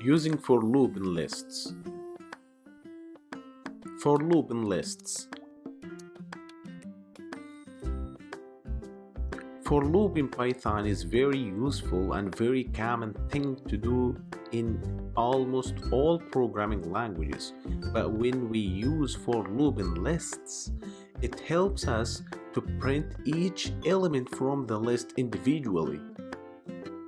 Using for loop in lists. For loop in lists. For loop in Python is very useful and very common thing to do in almost all programming languages. But when we use for loop in lists, it helps us to print each element from the list individually.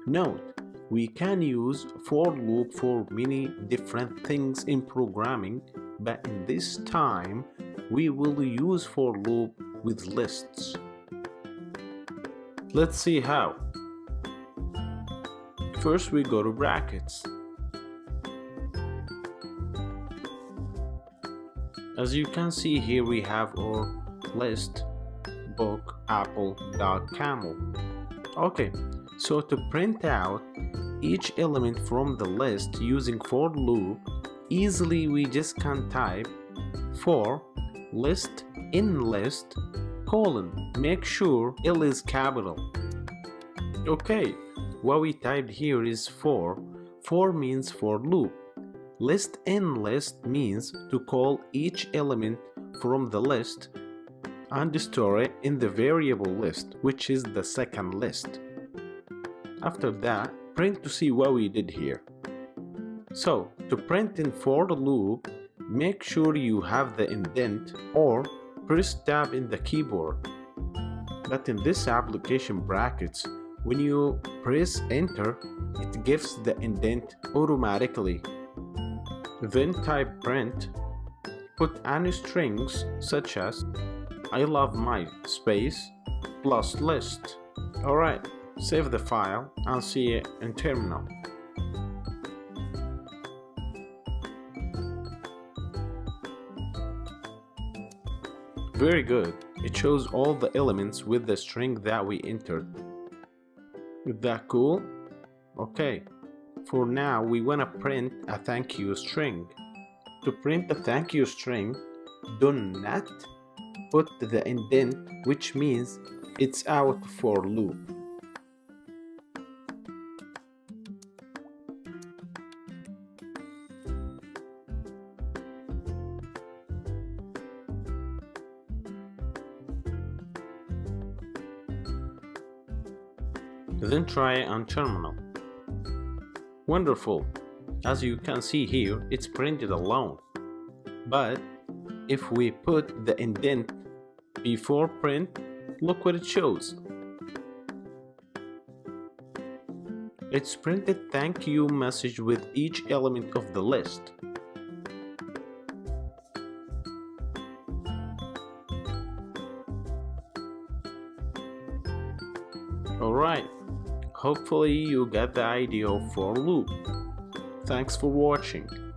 Note, we can use for loop for many different things in programming, but in this time, we will use for loop with lists. Let's see how. First, we go to brackets. As you can see here, we have our list book apple dog camel. Okay, so to print out each element from the list using for loop, easily we just can type for list in list colon. Make sure L is capital. Okay, what we typed here is for. For means for loop. List in list means to call each element from the list and store it in the variable list, which is the second list. After that, print to see what we did here. So, to print in for loop, make sure you have the indent or press tab in the keyboard. But in this application brackets, when you press enter, it gives the indent automatically. Then type print, put any strings such as I love my space plus list. Alright, save the file and see it in terminal. Very good, it shows all the elements with the string that we entered. Is that cool? Okay, for now we want to print a thank you string. To print a thank you string, do not put the indent, which means it's out for loop. Then try it on terminal. Wonderful! As you can see here, it's printed alone. But if we put the indent before print, look what it shows. It's printed thank you message with each element of the list. Alright, hopefully you got the idea of for loop. Thanks for watching.